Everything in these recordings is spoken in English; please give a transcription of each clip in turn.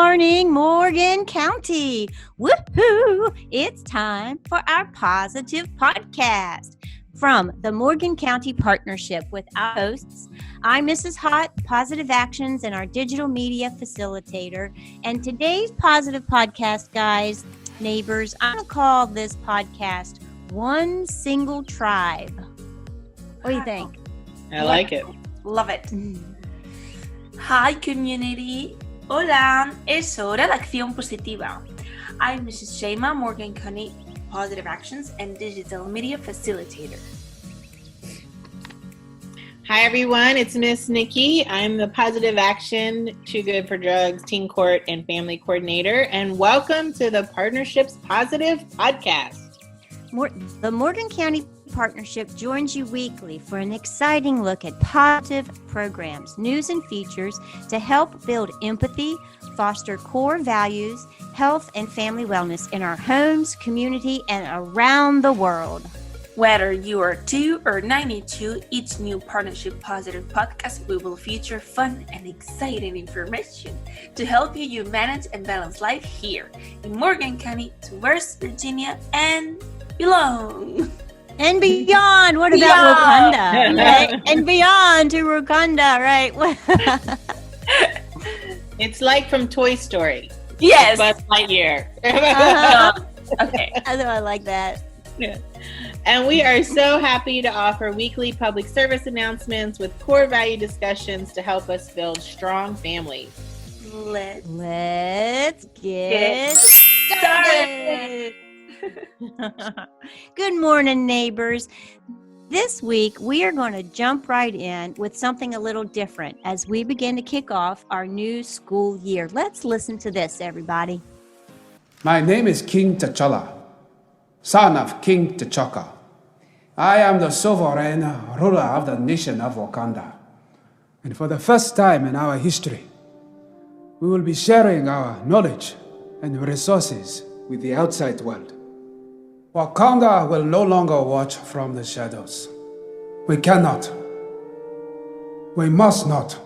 morning, Morgan County. Woohoo! It's time for our Positive Podcast from the Morgan County Partnership with our hosts. I'm Mrs. Hott, Positive Actions and our digital media facilitator. And today's Positive Podcast, guys, neighbors, I'm going to call this podcast One Single Tribe. What do you think? I like it. Love it. Hi, community. Hola, es hora de acción positiva. I'm Mrs. Sheima, Morgan County Positive Actions and Digital Media Facilitator. Hi, everyone. It's Miss Nikki. I'm the Positive Action, Too Good for Drugs, Teen Court, and Family Coordinator. And welcome to the Partnership's Positive Podcast. The Morgan County Partnership joins you weekly for an exciting look at positive programs, news, and features to help build empathy, foster core values, health, and family wellness in our homes, community, and around the world. Whether you are 2 or 92, each new Partnership Positive podcast we will feature fun and exciting information to help you manage and balance life here in Morgan County to West Virginia and belong. And beyond, what about Wakanda? Right? And beyond to Wakanda, right? It's like from Toy Story. Yes. Buzz Lightyear. Okay. I like that. Yeah. And we are so happy to offer weekly public service announcements with core value discussions to help us build strong families. Let's get started. Good morning, neighbors. This week, we are going to jump right in with something a little different as we begin to kick off our new school year. Let's listen to this, everybody. My name is King T'Challa, son of King T'Chaka. I am the sovereign ruler of the nation of Wakanda. And for the first time in our history, we will be sharing our knowledge and resources with the outside world. Wakanda will no longer watch from the shadows. We cannot. We must not.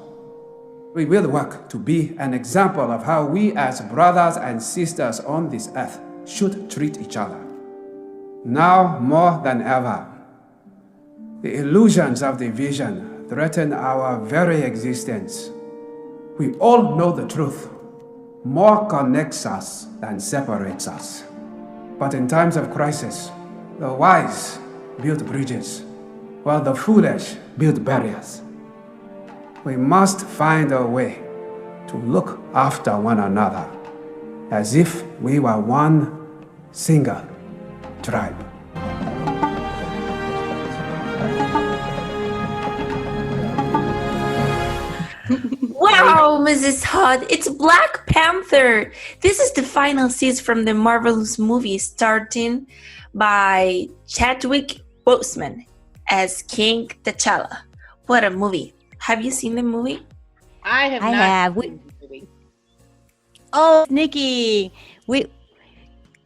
We will work to be an example of how we as brothers and sisters on this earth should treat each other. Now more than ever, the illusions of division threaten our very existence. We all know the truth. More connects us than separates us. But in times of crisis, the wise build bridges, while the foolish build barriers. We must find a way to look after one another as if we were one single tribe. Wow, Mrs. Hott, it's Black Panther. This is the final season from the marvelous movie starting by Chadwick Boseman as King T'Challa. What a movie. Have you seen the movie? I have not seen the movie. Oh, Nikki, we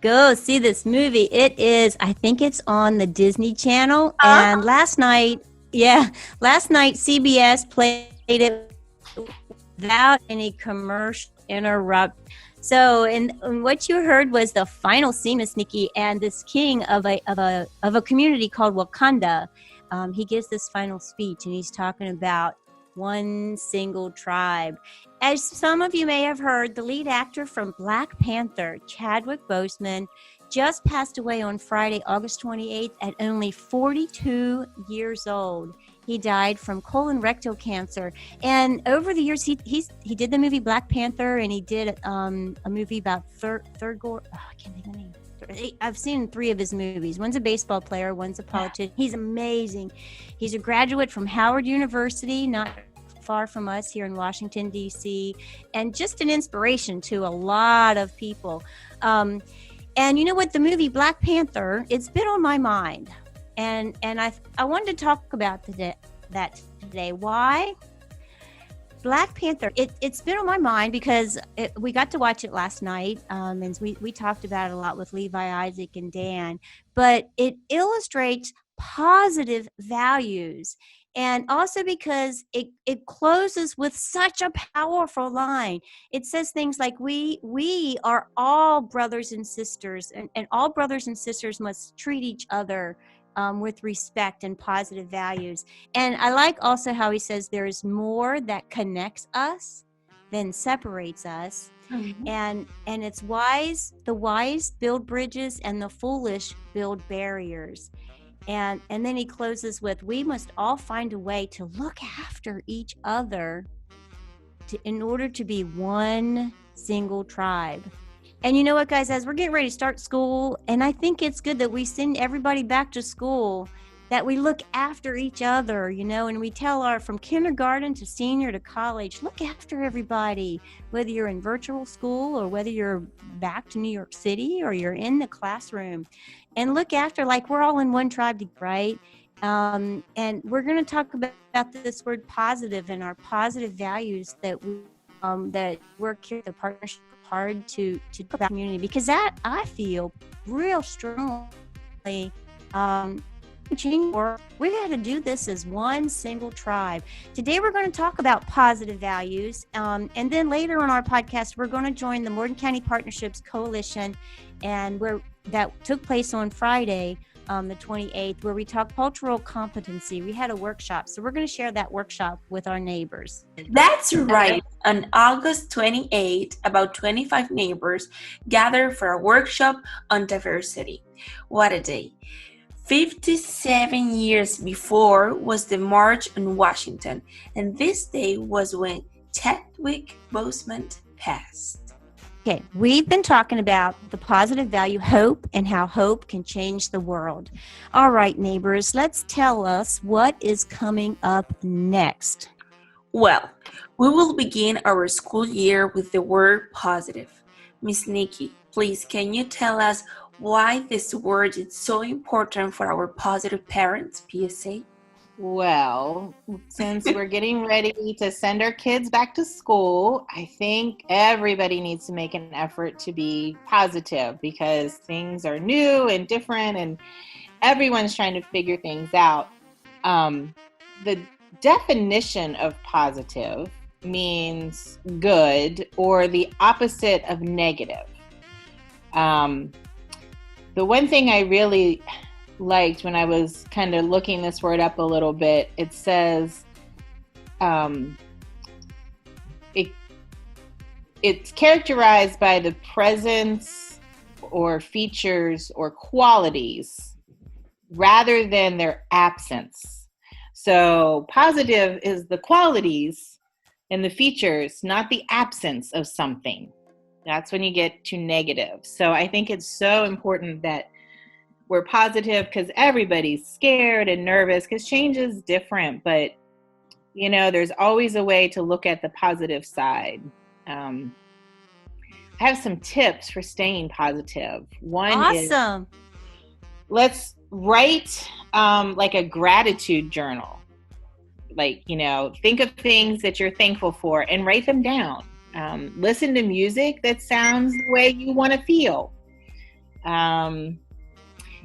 go see this movie. It is, I think it's on the Disney Channel. And last night CBS played it without any commercial interrupt. So, and what you heard was the final scene, Miss Nikki, and this king of a community called Wakanda. He gives this final speech, and he's talking about one single tribe. As some of you may have heard, the lead actor from Black Panther, Chadwick Boseman, just passed away on Friday, August 28th, at only 42 years old. He died from colon rectal cancer. And over the years, he did the movie Black Panther, and he did a movie about I can't think of the name. I've seen 3 of his movies. One's a baseball player, one's a politician. He's amazing. He's a graduate from Howard University, not far from us here in Washington, D.C., and just an inspiration to a lot of people. And you know what? The movie Black Panther, it's been on my mind. And I wanted to talk about that today. Why? Black Panther, it's been on my mind because we got to watch it last night, and we talked about it a lot with Levi, Isaac, and Dan, but it illustrates positive values And also because it closes with such a powerful line. It says things like, we are all brothers and sisters, and all brothers and sisters must treat each other with respect and positive values. And I like also how he says there is more that connects us than separates us. Mhm. And it's wise, the wise build bridges and the foolish build barriers. And then he closes with, we must all find a way to look after each other in order to be one single tribe. And you know what, guys, as we're getting ready to start school, and I think it's good that we send everybody back to school, that we look after each other, and we tell from kindergarten to senior to college, look after everybody, whether you're in virtual school or whether you're back to New York City or you're in the classroom, and look after, like we're all in one tribe, right? And we're going to talk about this word positive and our positive values that work here at the partnership hard to talk about community, because that I feel real strongly we got to do this as one single tribe. Today we're going to talk about positive values, and then later on our podcast we're going to join the Morgan County Partnerships Coalition, and that took place on Friday, the 28th, where we talked cultural competency. We had a workshop, so we're going to share that workshop with our neighbors. That's right. On August 28th, about 25 neighbors gathered for a workshop on diversity. What a day. 57 years before was the March on Washington, and this day was when Chadwick Boseman passed. Okay, we've been talking about the positive value hope and how hope can change the world. All right, neighbors, let's tell us what is coming up next. Well, we will begin our school year with the word positive. Miss Nikki, please, can you tell us why this word is so important for our positive parents, PSA? Well, since we're getting ready to send our kids back to school, I think everybody needs to make an effort to be positive, because things are new and different and everyone's trying to figure things out. The definition of positive means good or the opposite of negative. The one thing I really liked when I was kind of looking this word up a little bit, it says it's characterized by the presence or features or qualities rather than their absence. So positive is the qualities and the features, not the absence of something. That's when you get to negative. So I think it's so important that we're positive, because everybody's scared and nervous because change is different. But, there's always a way to look at the positive side. I have some tips for staying positive. One is, let's write like a gratitude journal. Like, think of things that you're thankful for and write them down. Listen to music that sounds the way you want to feel.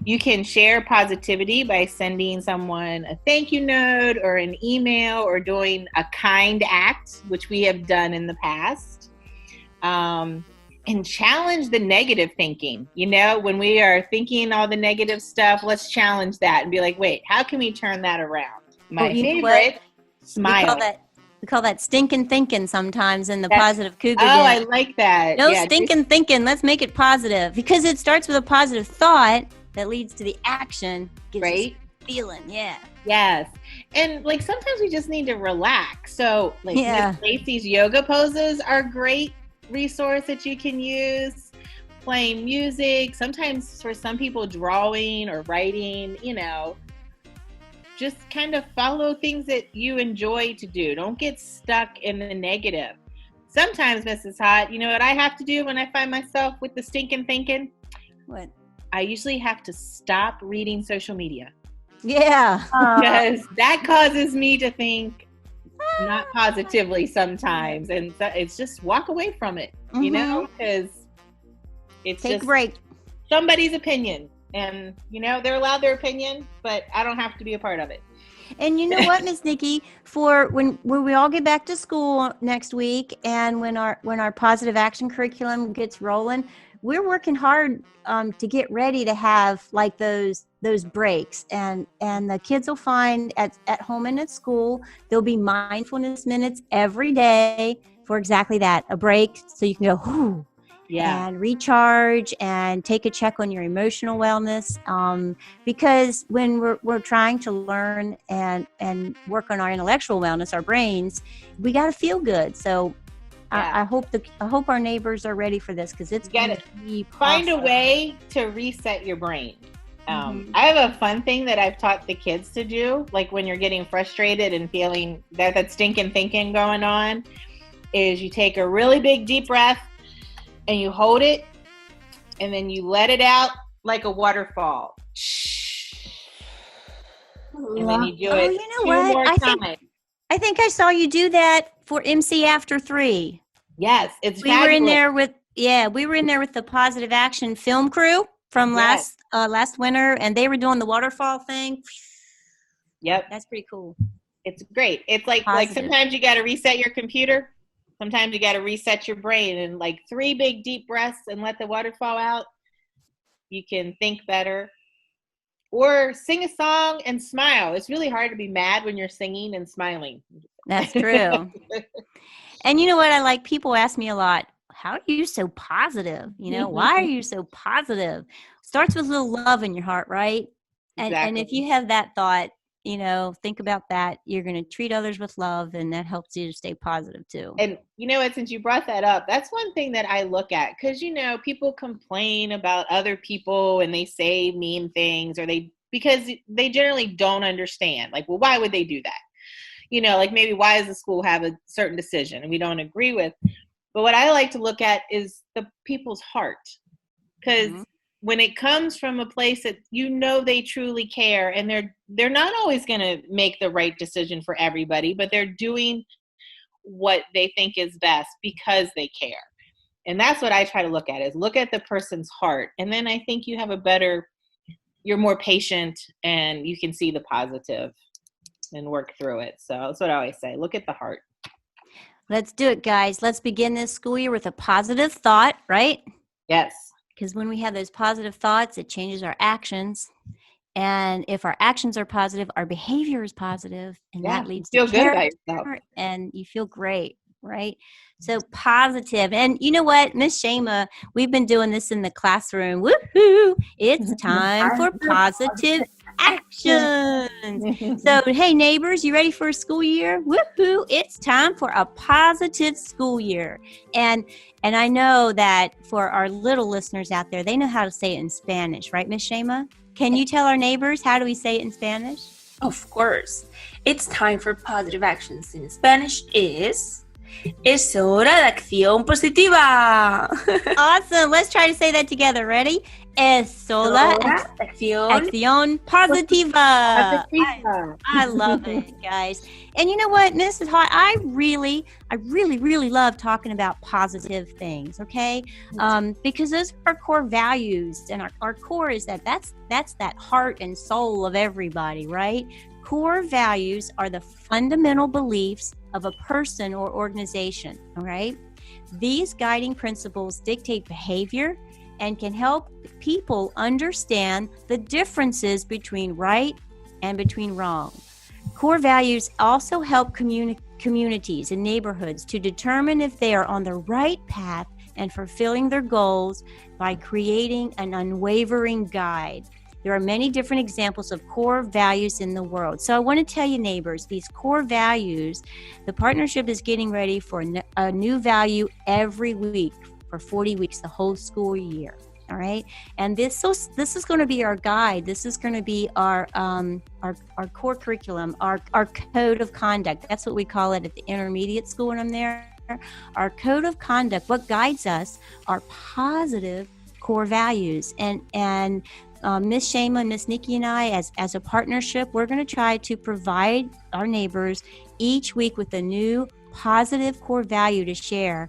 You can share positivity by sending someone a thank you note or an email, or doing a kind act, which we have done in the past. And challenge the negative thinking. When we are thinking all the negative stuff, let's challenge that and be like, wait, how can we turn that around? My favorite, smile. We call that stinking thinking sometimes in the positive cougar. I like that. No stinking thinking. Let's make it positive, because it starts with a positive thought that leads to the action. Gives us feeling. Yeah. Yes. And sometimes we just need to relax. So Miss Lacee's yoga poses are a great resource that you can use. Playing music. Sometimes for some people, drawing or writing, just kind of follow things that you enjoy to do. Don't get stuck in the negative. Sometimes, Mrs. Hott, you know what I have to do when I find myself with the stinking thinking? What? I usually have to stop reading social media. Yeah. Because that causes me to think not positively sometimes. And so it's just walk away from it, because it's take just a break. Somebody's opinion. And, they're allowed their opinion, but I don't have to be a part of it. And you know what, Miss Nikki, for when we all get back to school next week, and when our positive action curriculum gets rolling, we're working hard to get ready to have like those breaks, and the kids will find at home and at school there'll be mindfulness minutes every day for exactly that, a break, so you can go, whoo, and recharge and take a check on your emotional wellness. Because when we're trying to learn and work on our intellectual wellness, our brains, we got to feel good. So I hope our neighbors are ready for this, because it's going to be find a way to reset your brain. I have a fun thing that I've taught the kids to do, like when you're getting frustrated and feeling that stinking thinking going on, is you take a really big deep breath and you hold it, and then you let it out like a waterfall. And then you do it more times. I think I saw you do that for MC After 3. Yes, it's we were in there with the Positive Action film crew from last winter, and they were doing the waterfall thing. Yep. That's pretty cool. It's great. It's like sometimes you got to reset your computer. Sometimes you got to reset your brain, and like 3 big deep breaths and let the water fall out. You can think better. Or sing a song and smile. It's really hard to be mad when you're singing and smiling. That's true. And you know what I like? People ask me a lot, how are you so positive? Why are you so positive? Starts with a little love in your heart, right? And if you have that thought, think about that. You're going to treat others with love, and that helps you to stay positive too. And you know what, since you brought that up, that's one thing that I look at, because, people complain about other people and they say mean things, because they generally don't understand. Like, well, why would they do that? Like maybe why does the school have a certain decision and we don't agree with? But what I like to look at is the people's heart, because when it comes from a place that they truly care, and they're not always going to make the right decision for everybody, but they're doing what they think is best because they care. And that's what I try to look at, is look at the person's heart. And then I think you're more patient, and you can see the positive and work through it. So that's what I always say. Look at the heart. Let's do it, guys. Let's begin this school year with a positive thought, right? Yes. Because when we have those positive thoughts, it changes our actions. And if our actions are positive, our behavior is positive, and that leads to good about yourself. And you feel great, right? So positive. And you know what, Miss Sheima, we've been doing this in the classroom. Woohoo! It's time for positive action. So, hey, neighbors, you ready for a school year? Woohoo! It's time for a positive school year. And I know that for our little listeners out there, they know how to say it in Spanish, right, Miss Sheima? Can you tell our neighbors how do we say it in Spanish? Of course. It's time for positive actions in Spanish is... Es hora de acción positiva. Awesome. Let's try to say that together. Ready? Es hora de acción positiva. I love it, guys. And you know what, Mrs. Hott, I really love talking about positive things, okay? Because those are our core values, and our core is that's that heart and soul of everybody, right? Core values are the fundamental beliefs of a person or organization, all right? These guiding principles dictate behavior and can help people understand the differences between right and between wrong. Core values also help communities and neighborhoods to determine if they are on the right path and fulfilling their goals by creating an unwavering guide. There are many different examples of core values in the world. So I want to tell you, neighbors, these core values, the partnership is getting ready for a new value every week for 40 weeks, the whole school year. All right. And this is going to be our guide. This is going to be our core curriculum, our code of conduct. That's what we call it at the intermediate school when I'm there. Our code of conduct, what guides us, are positive core values. And Miss Sheima, Miss Nikki, and I, as a partnership, we're going to try to provide our neighbors each week with a new positive core value to share.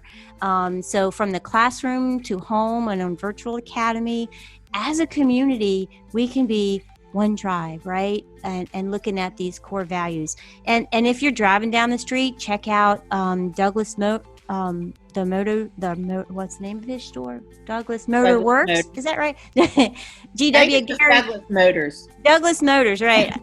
So from the classroom to home and on Virtual Academy, as a community, we can be one tribe, right? And looking at these core values. And if you're driving down the street, check out Douglas what's the name of his store? Douglas Motor Works. Is that right? GW Douglas Motors. Douglas Motors, right?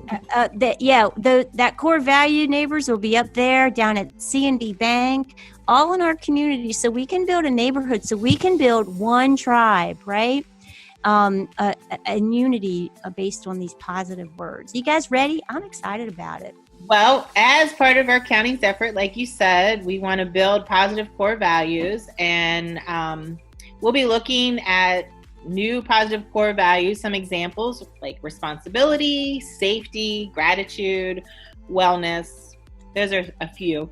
That core value, neighbors, will be up there down at C&D Bank, all in our community, so we can build a neighborhood, so we can build one tribe, right? A unity based on these positive words. You guys ready? I'm excited about it. Well, as part of our county's effort, like you said, we want to build positive core values, and we'll be looking at new positive core values, some examples like responsibility, safety, gratitude, wellness. Those are a few.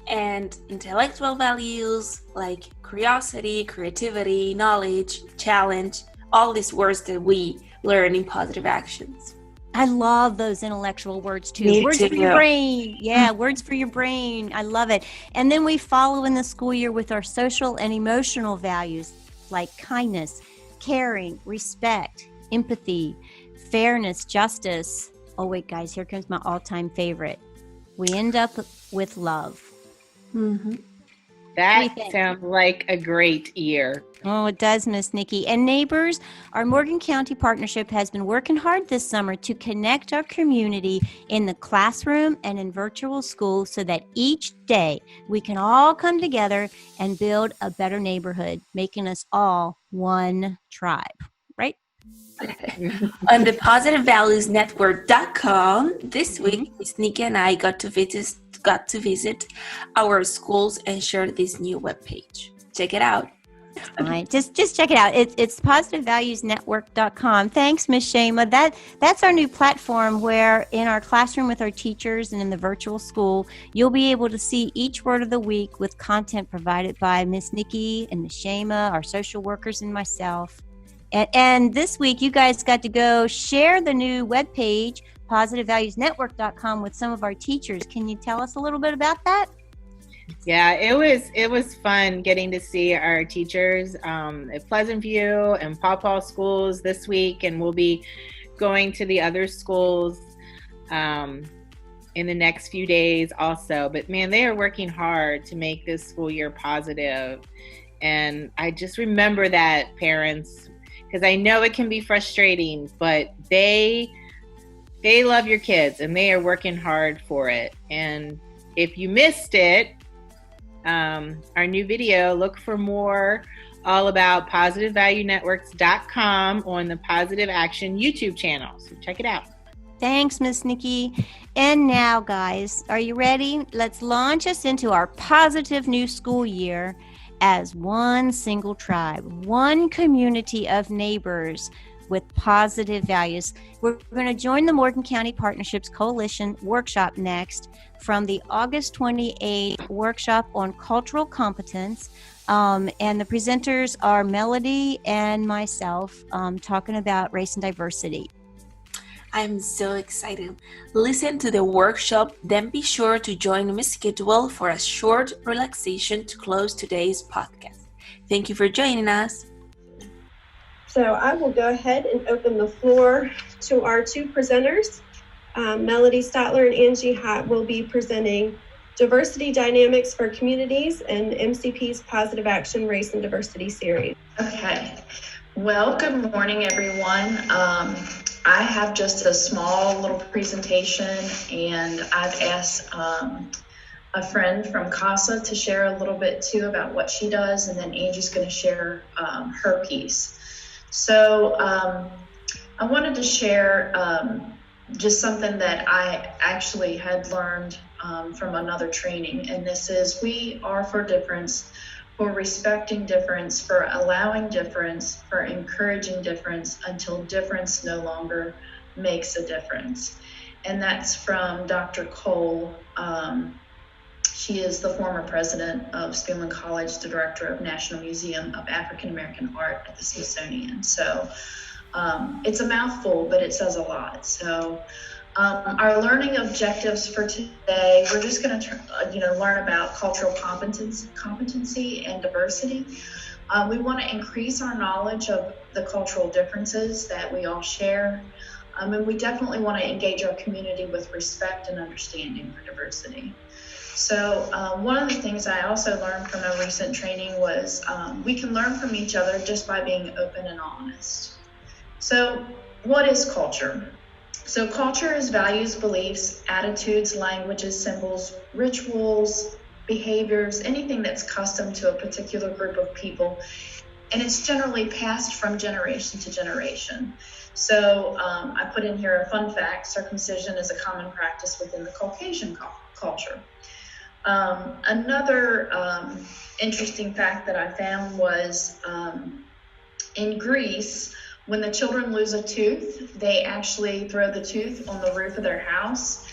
And intellectual values like curiosity, creativity, knowledge, challenge, all these words that we learn in positive actions. I love those intellectual words too. Me words too. for your brain. Yeah, words for your brain. I love it. And then we follow in the school year with our social and emotional values like kindness, caring, respect, empathy, fairness, justice. Oh wait, guys, here comes my all-time favorite. We end up with love. Mm-hmm. That sounds like a great year. Oh, it does, Miss Nikki. And neighbors, our Morgan County Partnership has been working hard this summer to connect our community in the classroom and in virtual school so that each day we can all come together and build a better neighborhood, making us all one tribe, right? On the positivevaluesnetwork.com, this week, Miss Nikki and I got to visit our schools and share this new webpage. Check it out. All right, just check it out. It's positivevaluesnetwork.com. Thanks, Ms. Sheima. That's our new platform where in our classroom with our teachers and in the virtual school, you'll be able to see each word of the week with content provided by Ms. Nikki and Ms. Sheima, our social workers, and myself. And this week, you guys got to go share the new webpage, positivevaluesnetwork.com, with some of our teachers. Can you tell us a little bit about that? Yeah, it was fun getting to see our teachers at Pleasant View and Paw schools this week, and we'll be going to the other schools in the next few days also. But man, they are working hard to make this school year positive. And I just remember that, parents, because I know it can be frustrating, but they love your kids and they are working hard for it. And if you missed it, our new video, look for more all about positivevaluenetworks.com on the Positive Action YouTube channel. So check it out. Thanks, Miss Nikki. And now, guys, are you ready? Let's launch us into our positive new school year as one single tribe, one community of neighbors with positive values. We're going to join the Morgan County Partnerships Coalition workshop next from the August 28th workshop on cultural competence. And the presenters are Melody and myself talking about race and diversity. I'm so excited. Listen to the workshop, then be sure to join Ms. Kidwell for a short relaxation to close today's podcast. Thank you for joining us. So I will go ahead and open the floor to our two presenters. Melody Stotler and Angie Hott will be presenting Diversity Dynamics for Communities and MCP's Positive Action Race and Diversity series. Okay. Well, good morning, everyone. I have just a small little presentation, and I've asked a friend from CASA to share a little bit too about what she does, and then Angie's going to share her piece. So I wanted to share just something that I actually had learned from another training, and this is we are for difference, for respecting difference, for allowing difference, for encouraging difference until difference no longer makes a difference. And that's from Dr. Cole. She is the former president of Spelman College, the director of National Museum of African American Art at the Smithsonian. So it's a mouthful, but it says a lot. So our learning objectives for today, we're just going to learn about cultural competency and diversity. We want to increase our knowledge of the cultural differences that we all share. And we definitely want to engage our community with respect and understanding for diversity. So one of the things I also learned from a recent training was we can learn from each other just by being open and honest. So what is culture? So culture is values, beliefs, attitudes, languages, symbols, rituals, behaviors, anything that's custom to a particular group of people. And it's generally passed from generation to generation. So I put in here a fun fact: circumcision is a common practice within the Caucasian culture. Another interesting fact that I found was in Greece, when the children lose a tooth, they actually throw the tooth on the roof of their house,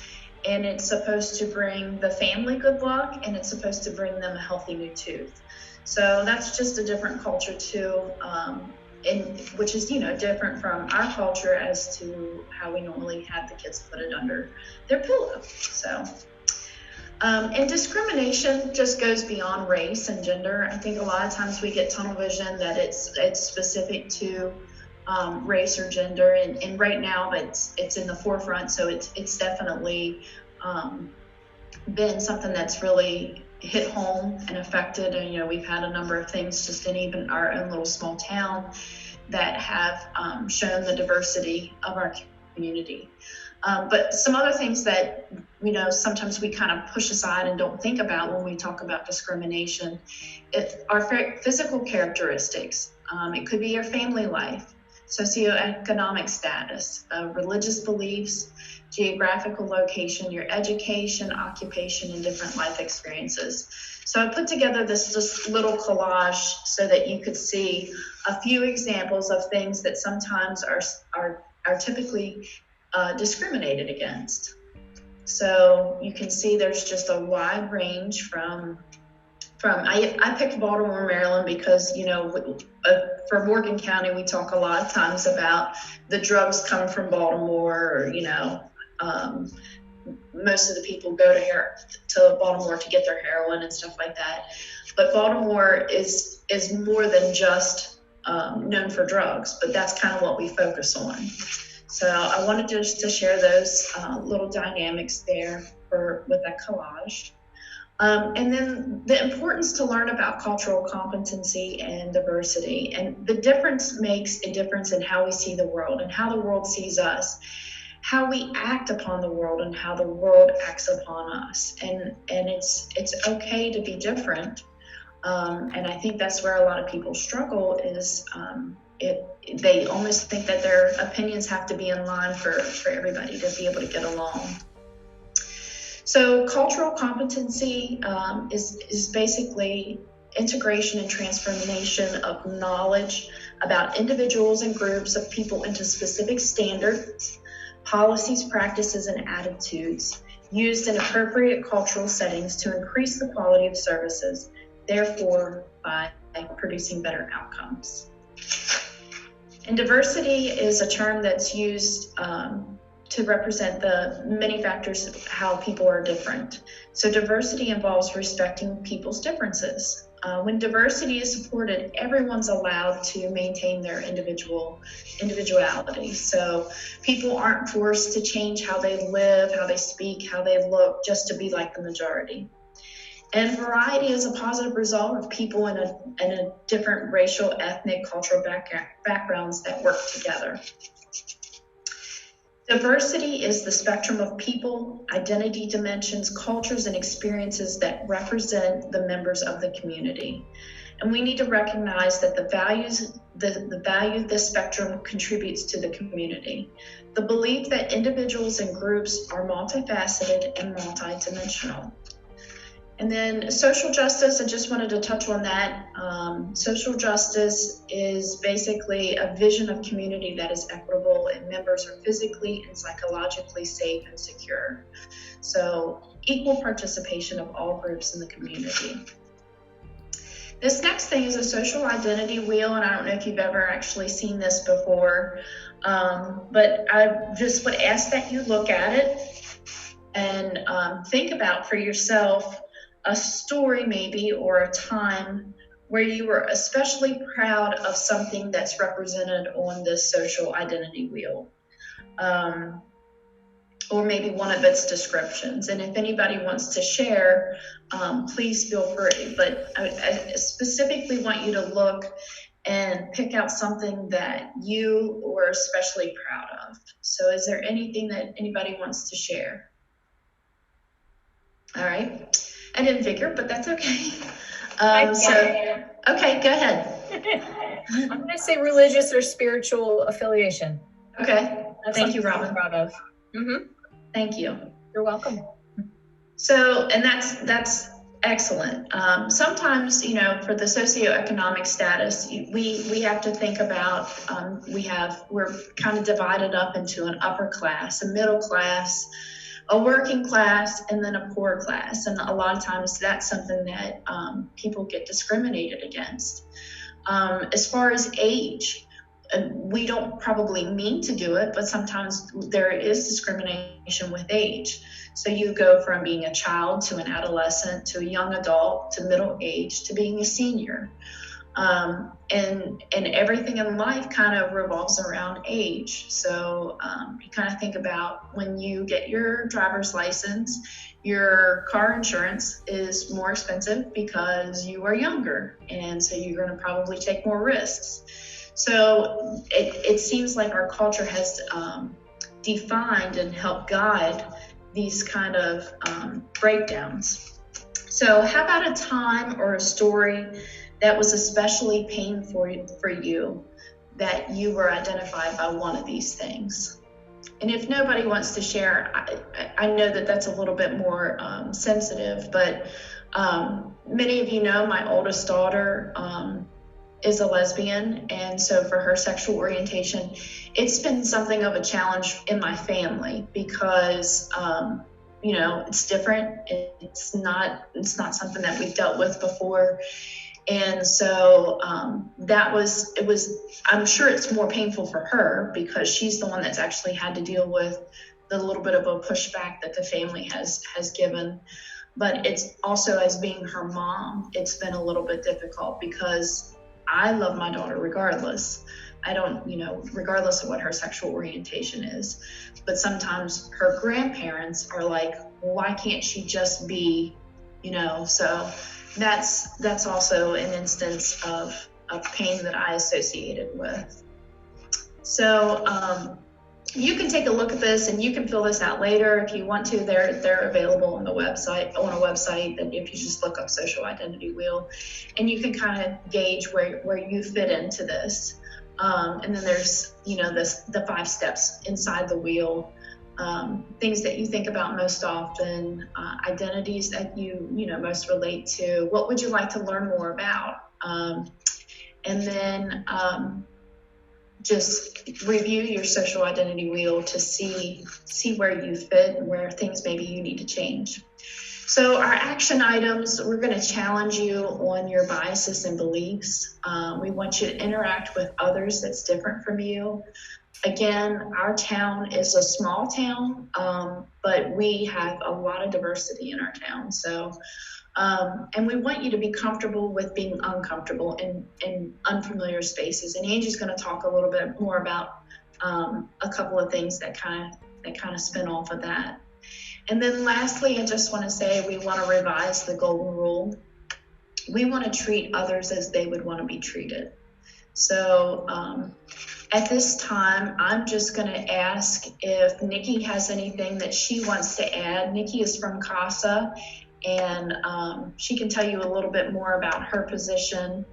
and it's supposed to bring the family good luck, and it's supposed to bring them a healthy new tooth. So that's just a different culture too, which is, different from our culture as to how we normally have the kids put it under their pillow. So, and discrimination just goes beyond race and gender. I think a lot of times we get tunnel vision that it's specific to race or gender, and right now it's in the forefront. So it's definitely been something that's really hit home and affected. And we've had a number of things just in even our own little small town that have shown the diversity of our community. But some other things that sometimes we kind of push aside and don't think about when we talk about discrimination are physical characteristics. It could be your family life, socioeconomic status, religious beliefs, geographical location, your education, occupation, and different life experiences. So I put together this just little collage so that you could see a few examples of things that sometimes are typically discriminated against. So you can see there's just a wide range from I picked Baltimore, Maryland because, for Morgan County, we talk a lot of times about the drugs come from Baltimore, or, most of the people go to Baltimore to get their heroin and stuff like that. But Baltimore is more than just known for drugs, but that's kind of what we focus on. So I wanted just to share those little dynamics there with that collage. And then the importance to learn about cultural competency and diversity. And the difference makes a difference in how we see the world and how the world sees us, how we act upon the world and how the world acts upon us. And it's okay to be different. And I think that's where a lot of people struggle is they almost think that their opinions have to be in line for everybody to be able to get along. So cultural competency is basically integration and transformation of knowledge about individuals and groups of people into specific standards, policies, practices, and attitudes used in appropriate cultural settings to increase the quality of services, therefore by producing better outcomes. And diversity is a term that's used to represent the many factors of how people are different. So diversity involves respecting people's differences. When diversity is supported, everyone's allowed to maintain their individuality. So people aren't forced to change how they live, how they speak, how they look, just to be like the majority. And variety is a positive result of people in a different racial, ethnic, cultural backgrounds that work together. Diversity is the spectrum of people, identity dimensions, cultures, and experiences that represent the members of the community. And we need to recognize that the value this spectrum contributes to the community. The belief that individuals and groups are multifaceted and multidimensional. And then social justice, I just wanted to touch on that. Social justice is basically a vision of community that is equitable and members are physically and psychologically safe and secure. So equal participation of all groups in the community. This next thing is a social identity wheel, and I don't know if you've ever actually seen this before, but I just would ask that you look at it and think about for yourself a story maybe or a time where you were especially proud of something that's represented on this social identity wheel. or maybe one of its descriptions. And if anybody wants to share, please feel free. But I specifically want you to look and pick out something that you were especially proud of. So is there anything that anybody wants to share? All right. I didn't figure, but that's okay. Okay, go ahead. I'm going to say religious or spiritual affiliation. Okay. Thank you, Robin. I'm proud of. Thank you. You're welcome. So, and that's excellent. Sometimes, you know, for the socioeconomic status, we have to think about, we're kind of divided up into an upper class, a middle class, a working class, and then a poor class. And a lot of times that's something that people get discriminated against. As far as age, we don't probably mean to do it, but sometimes there is discrimination with age. So you go from being a child to an adolescent to a young adult to middle age to being a senior. And everything in life kind of revolves around age. So you kind of think about when you get your driver's license, your car insurance is more expensive because you are younger. And so you're going to probably take more risks. So it seems like our culture has defined and helped guide these kind of breakdowns. So how about a time or a story that was especially painful for you that you were identified by one of these things? And if nobody wants to share, I know that that's a little bit more sensitive, but many of you know my oldest daughter is a lesbian, and so for her sexual orientation, it's been something of a challenge in my family because you know, it's different. It's not something that we've dealt with before. And so I'm sure it's more painful for her because she's the one that's actually had to deal with the little bit of a pushback that the family has given. But it's also, as being her mom, it's been a little bit difficult because I love my daughter regardless. I don't, you know, regardless of what her sexual orientation is. But sometimes her grandparents are like, well, why can't she just be, you know? So that's also an instance of pain that I associated with. So you can take a look at this and you can fill this out later if you want to. They're available on a website that if you just look up social identity wheel, and you can kind of gauge where you fit into this. And then there's, you know, the 5 steps inside the wheel, things that you think about most often, identities that you most relate to. What would you like to learn more about? And then just review your social identity wheel to see where you fit and where things maybe you need to change. So our action items, we're going to challenge you on your biases and beliefs. We want you to interact with others that's different from you. Again, our town is a small town, but we have a lot of diversity in our town. So, and we want you to be comfortable with being uncomfortable in unfamiliar spaces. And Angie's going to talk a little bit more about a couple of things that kind of spin off of that. And then lastly, I just want to say we want to revise the golden rule. We want to treat others as they would want to be treated. So at this time, I'm just going to ask if Nikki has anything that she wants to add. Nikki is from CASA, and she can tell you a little bit more about her position.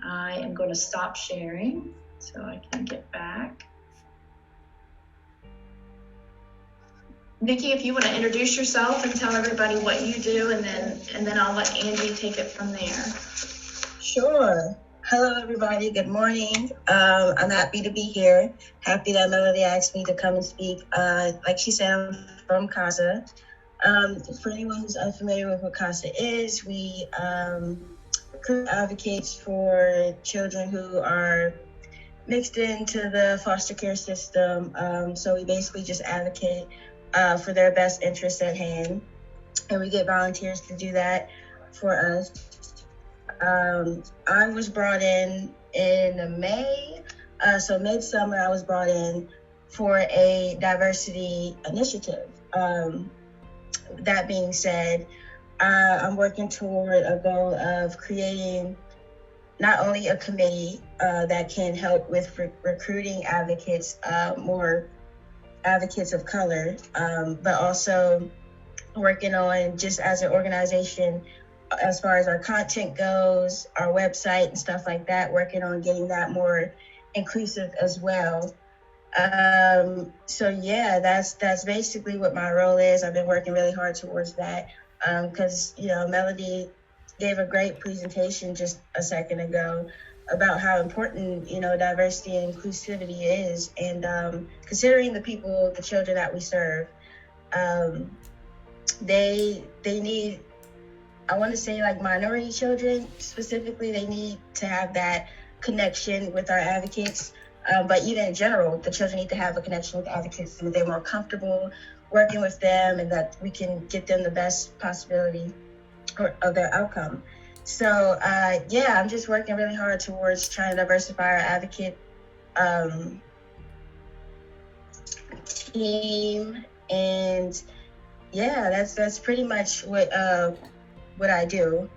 I am going to stop sharing so I can get back. Nikki, if you want to introduce yourself and tell everybody what you do, and then I'll let Angie take it from there. Sure. Hello, everybody. Good morning. I'm happy to be here. Happy that Melody asked me to come and speak. Like she said, I'm from CASA. For anyone who's unfamiliar with what CASA is, we advocate for children who are mixed into the foster care system. So we basically just advocate for their best interests at hand, and we get volunteers to do that for us. I was brought in May, so midsummer I was brought in for a diversity initiative. That being said, I'm working toward a goal of creating not only a committee that can help with recruiting advocates, more advocates of color, but also working on, just as an organization, as far as our content goes, our website and stuff like that, working on getting that more inclusive as well. So yeah, that's basically what my role is. I've been working really hard towards that, because Melody gave a great presentation just a second ago about how important diversity and inclusivity is, and considering the children that we serve, they need, I want to say, like, minority children specifically, they need to have that connection with our advocates. But even in general, the children need to have a connection with advocates so that they're more comfortable working with them, and that we can get them the best possibility of their outcome. So yeah, I'm just working really hard towards trying to diversify our advocate team, and yeah, that's pretty much what I do.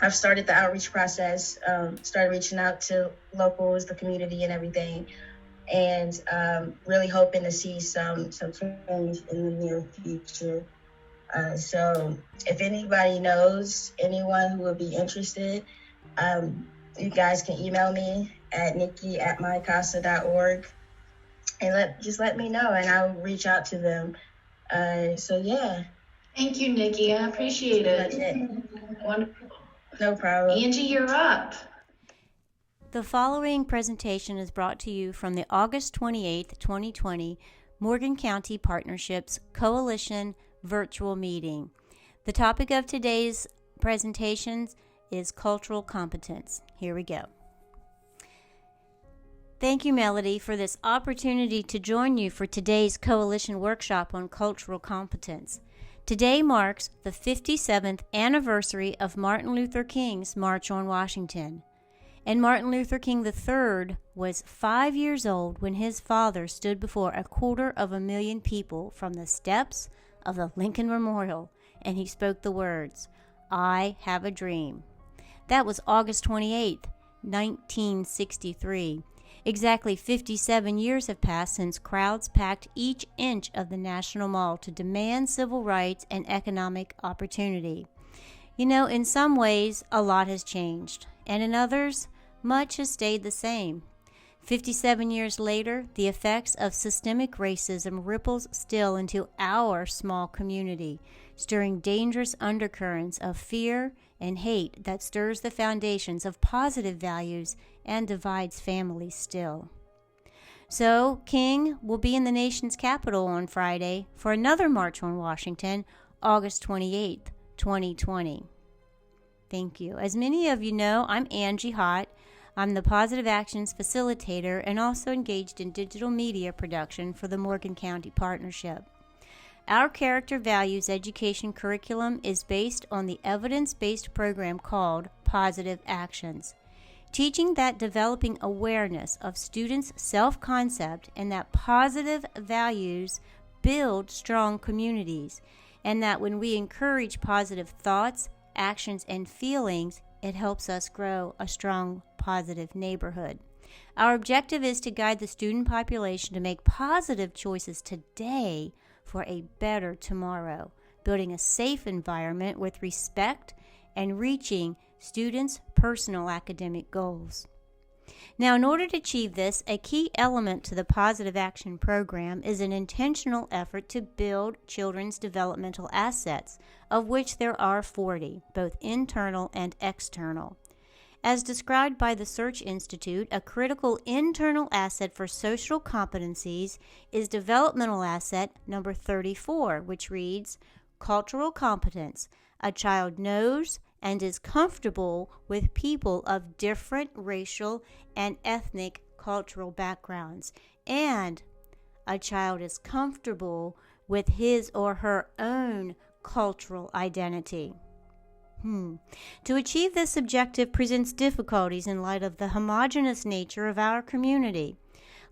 I've started the outreach process, started reaching out to locals, the community, and everything, and really hoping to see some change in the near future. So if anybody knows anyone who would be interested, you guys can email me at nikki@mycasa.org and just let me know, and I'll reach out to them. So yeah. Thank you, Nikki. I appreciate it. Wonderful. No problem. Angie, you're up. The following presentation is brought to you from the August 28th, 2020 Morgan County Partnerships Coalition Virtual Meeting. The topic of today's presentations is cultural competence. Here we go. Thank you, Melody, for this opportunity to join you for today's coalition workshop on cultural competence. Today marks the 57th anniversary of Martin Luther King's March on Washington. And Martin Luther King III was 5 years old when his father stood before 250,000 people from the steps of the Lincoln Memorial, and he spoke the words, "I have a dream." That was August 28, 1963. Exactly 57 years have passed since crowds packed each inch of the National Mall to demand civil rights and economic opportunity. In some ways, a lot has changed, and in others, much has stayed the same. 57 years later, the effects of systemic racism ripples still into our small community, stirring dangerous undercurrents of fear and hate that stirs the foundations of positive values and divides families still. So, King will be in the nation's capital on Friday for another March on Washington, August 28th, 2020. Thank you. As many of you know, I'm Angie Hott. I'm the Positive Actions Facilitator and also engaged in digital media production for the Morgan County Partnership. Our character values education curriculum is based on the evidence-based program called Positive Actions, teaching that developing awareness of students' self-concept and that positive values build strong communities, and that when we encourage positive thoughts, actions, and feelings, it helps us grow a strong, positive neighborhood. Our objective is to guide the student population to make positive choices today for a better tomorrow, building a safe environment with respect and reaching students' personal academic goals. Now, in order to achieve this, a key element to the Positive Action Program is an intentional effort to build children's developmental assets, of which there are 40, both internal and external. As described by the Search Institute, a critical internal asset for social competencies is developmental asset number 34, which reads, cultural competence. A child knows and is comfortable with people of different racial and ethnic cultural backgrounds, and a child is comfortable with his or her own cultural identity. To achieve this objective presents difficulties in light of the homogeneous nature of our community.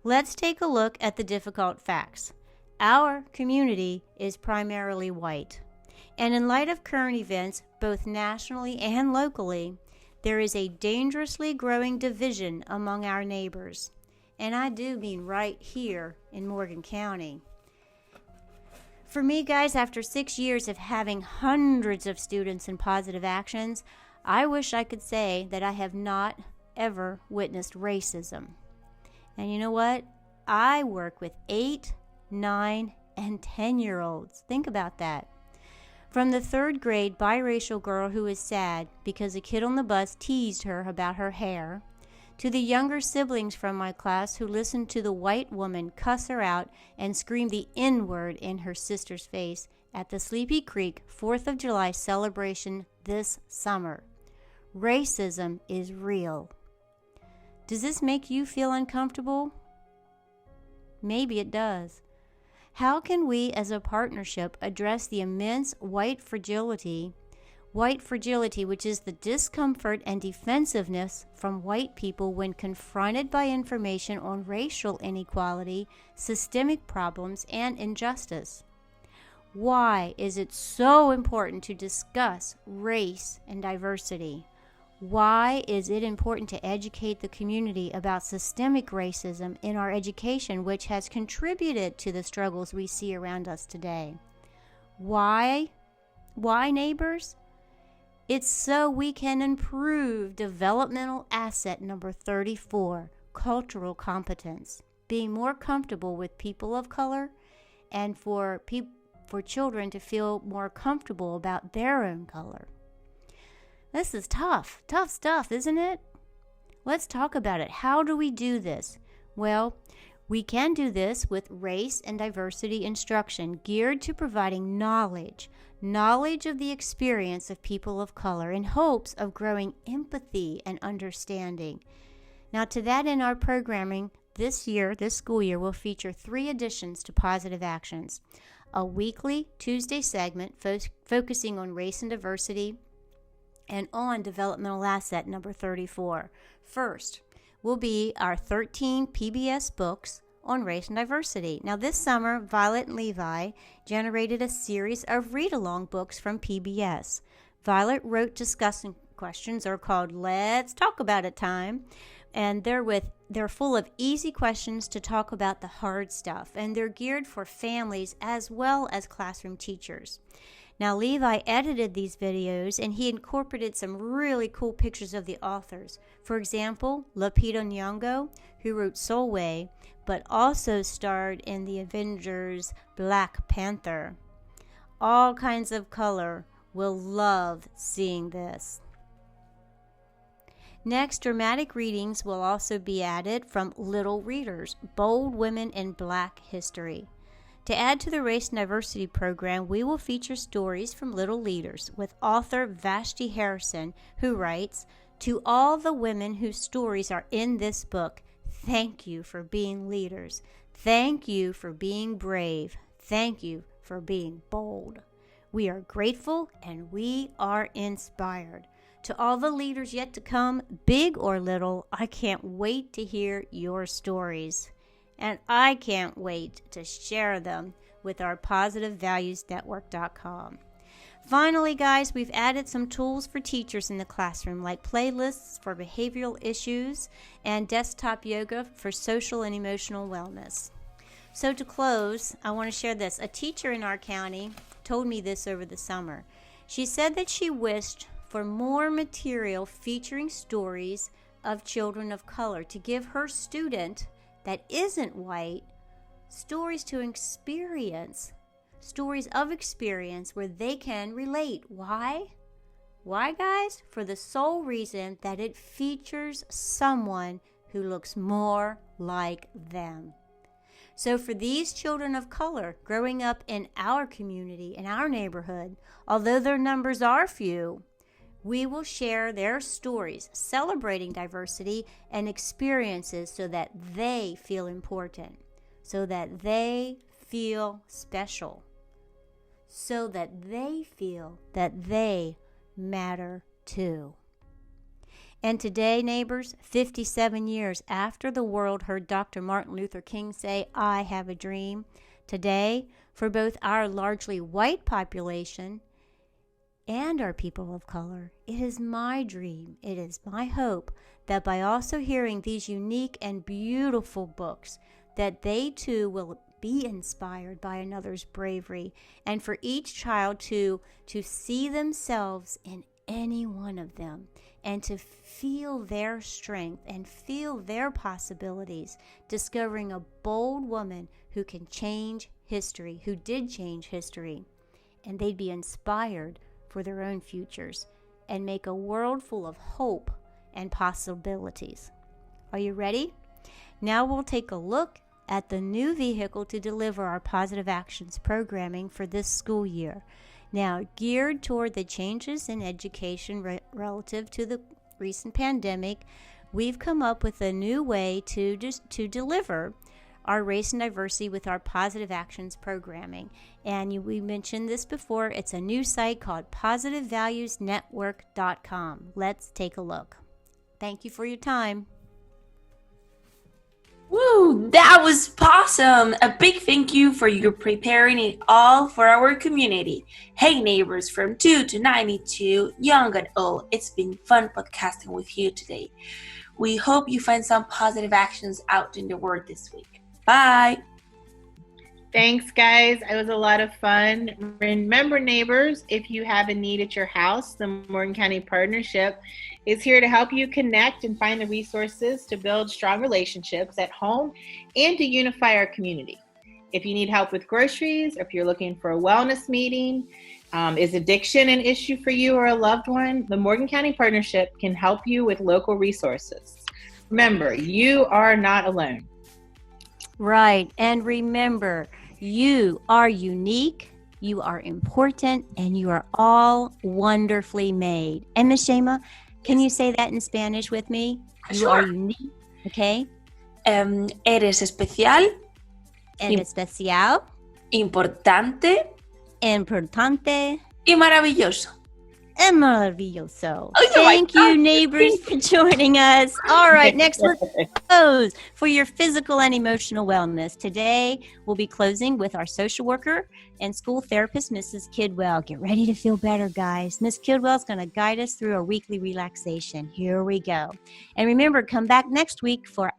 Let's take a look at the difficult facts. Our community is primarily white. And in light of current events, both nationally and locally, there is a dangerously growing division among our neighbors. And I do mean right here in Morgan County. For me, guys, after 6 years of having hundreds of students in positive actions, I wish I could say that I have not ever witnessed racism. And you know what? I work with 8, 9, and 10-year-olds. Think about that. From the 3rd grade biracial girl who is sad because a kid on the bus teased her about her hair, to the younger siblings from my class who listened to the white woman cuss her out and scream the N-word in her sister's face at the Sleepy Creek 4th of July celebration this summer. Racism is real. Does this make you feel uncomfortable? Maybe it does. How can we as a partnership address the immense white fragility, which is the discomfort and defensiveness from white people when confronted by information on racial inequality, systemic problems, and injustice? Why is it so important to discuss race and diversity? Why is it important to educate the community about systemic racism in our education, which has contributed to the struggles we see around us today? Why? Why, neighbors? It's so we can improve developmental asset number 34, cultural competence, being more comfortable with people of color, and for children to feel more comfortable about their own color. This is tough stuff, isn't it? Let's talk about it. How do we do this? Well, we can do this with race and diversity instruction geared to providing knowledge of the experience of people of color in hopes of growing empathy and understanding. Now, to that end, our programming this school year, will feature 3 additions to Positive Actions. A weekly Tuesday segment focusing on race and diversity and on developmental asset number 34. First will be our 13 PBS books on race and diversity. Now this summer, Violet and Levi generated a series of read-along books from PBS. Violet wrote discussion questions are called Let's Talk About It time, and they're full of easy questions to talk about the hard stuff, and they're geared for families as well as classroom teachers. Now, Levi edited these videos, and he incorporated some really cool pictures of the authors. For example, Lupita Nyong'o, who wrote Soulway, but also starred in the Avengers Black Panther. All kinds of color will love seeing this. Next, dramatic readings will also be added from Little Readers, Bold Women in Black History. To add to the Race and Diversity program, we will feature stories from Little Leaders with author Vashti Harrison, who writes, "To all the women whose stories are in this book, thank you for being leaders. Thank you for being brave. Thank you for being bold. We are grateful and we are inspired. To all the leaders yet to come, big or little, I can't wait to hear your stories. And I can't wait to share them with our PositiveValuesNetwork.com. Finally, guys, we've added some tools for teachers in the classroom, like playlists for behavioral issues and desktop yoga for social and emotional wellness. So to close, I want to share this. A teacher in our county told me this over the summer. She said that she wished for more material featuring stories of children of color to give her student that isn't white stories to experience, stories of experience where they can relate. Why? Why, guys? For the sole reason that it features someone who looks more like them. So for these children of color growing up in our community, in our neighborhood, although their numbers are few, we will share their stories celebrating diversity and experiences so that they feel important, so that they feel special, so that they feel that they matter too. And today, neighbors, 57 years after the world heard Dr. Martin Luther King say, "I have a dream," today, for both our largely white population and our people of color, it is my dream, it is my hope that by also hearing these unique and beautiful books, that they too will be inspired by another's bravery, and for each child to see themselves in any one of them, and to feel their strength and feel their possibilities, discovering a bold woman who can change history, who did change history, and they'd be inspired for their own futures and make a world full of hope and possibilities. Are you ready? Now we'll take a look at the new vehicle to deliver our Positive Actions programming for this school year. Now, geared toward the changes in education relative to the recent pandemic, we've come up with a new way to deliver our race and diversity with our Positive Actions programming. And we mentioned this before. It's a new site called positivevaluesnetwork.com. Let's take a look. Thank you for your time. Woo, that was PAWsome. A big thank you for you preparing it all for our community. Hey neighbors from 2 to 92, young and old, it's been fun podcasting with you today. We hope you find some positive actions out in the world this week. Bye. Thanks, guys. It was a lot of fun. Remember, neighbors, if you have a need at your house, the Morgan County Partnership is here to help you connect and find the resources to build strong relationships at home and to unify our community. If you need help with groceries, or if you're looking for a wellness meeting, is addiction an issue for you or a loved one? The Morgan County Partnership can help you with local resources. Remember, you are not alone. Right. And remember, you are unique, you are important, and you are all wonderfully made. And Ms. Sheima, can you say that in Spanish with me? You Sure. are unique, okay? Eres especial, En especial, importante importante, y maravilloso. and maravilloso. Oh, Thank my you, God. neighbors, for joining us. All right, next we're close for your physical and emotional wellness. Today, we'll be closing with our social worker and school therapist, Mrs. Kidwell. Get ready to feel better, guys. Miss Kidwell is going to guide us through our weekly relaxation. Here we go. And remember, come back next week for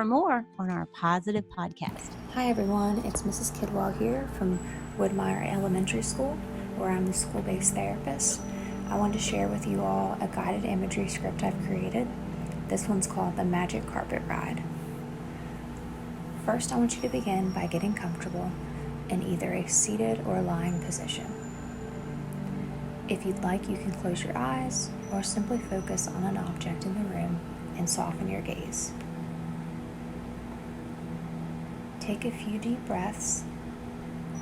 more on our Positive Podcast. Hi everyone, it's Mrs. Kidwell here from Woodmire Elementary School, where I'm the school-based therapist. I want to share with you all a guided imagery script I've created. This one's called the Magic Carpet Ride. First, I want you to begin by getting comfortable in either a seated or lying position. If you'd like, you can close your eyes or simply focus on an object in the room and soften your gaze. Take a few deep breaths,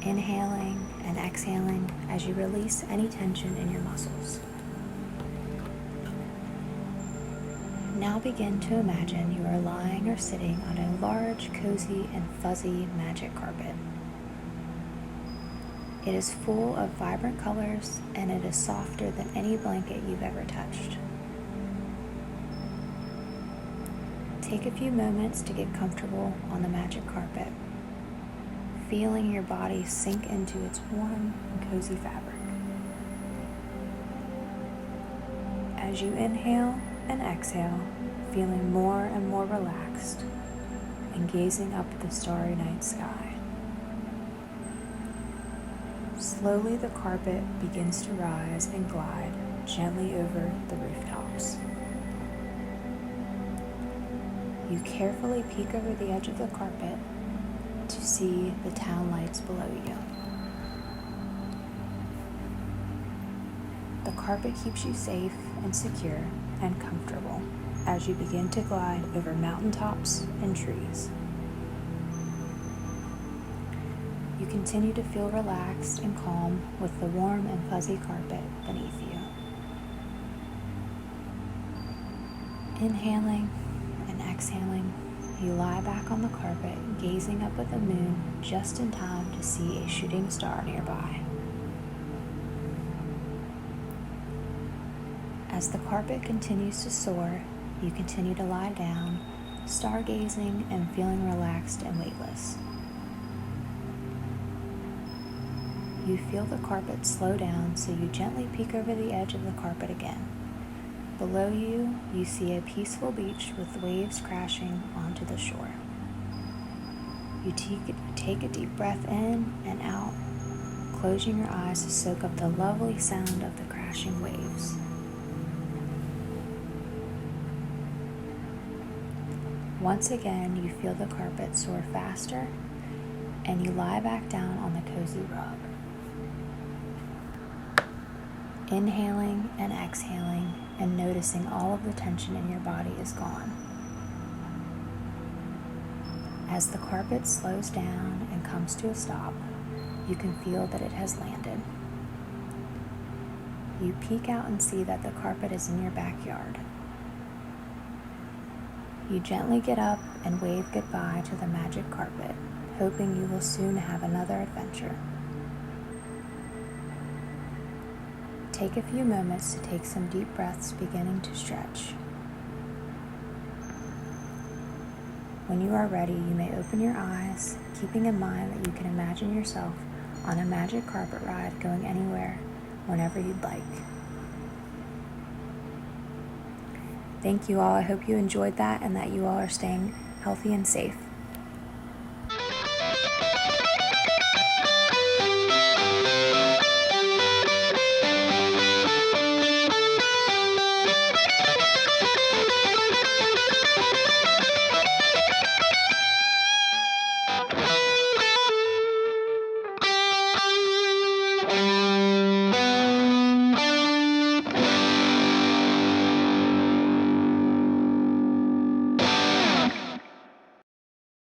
inhaling and exhaling as you release any tension in your muscles. Now begin to imagine you are lying or sitting on a large, cozy, and fuzzy magic carpet. It is full of vibrant colors and it is softer than any blanket you've ever touched. Take a few moments to get comfortable on the magic carpet, feeling your body sink into its warm and cozy fabric. As you inhale and exhale, feeling more and more relaxed and gazing up at the starry night sky. Slowly the carpet begins to rise and glide gently over the rooftops. You carefully peek over the edge of the carpet to see the town lights below you. The carpet keeps you safe and secure and comfortable as you begin to glide over mountaintops and trees. You continue to feel relaxed and calm with the warm and fuzzy carpet beneath you. Inhaling and exhaling, you lie back on the carpet, gazing up at the moon just in time to see a shooting star nearby. As the carpet continues to soar, you continue to lie down, stargazing and feeling relaxed and weightless. You feel the carpet slow down, so you gently peek over the edge of the carpet again. Below you, you see a peaceful beach with waves crashing onto the shore. You take a deep breath in and out, closing your eyes to soak up the lovely sound of the crashing waves. Once again, you feel the carpet soar faster, and you lie back down on the cozy rug. Inhaling and exhaling and noticing all of the tension in your body is gone. As the carpet slows down and comes to a stop, you can feel that it has landed. You peek out and see that the carpet is in your backyard. You gently get up and wave goodbye to the magic carpet, hoping you will soon have another adventure. Take a few moments to take some deep breaths, beginning to stretch. When you are ready, you may open your eyes, keeping in mind that you can imagine yourself on a magic carpet ride going anywhere, whenever you'd like. Thank you all. I hope you enjoyed that and that you all are staying healthy and safe.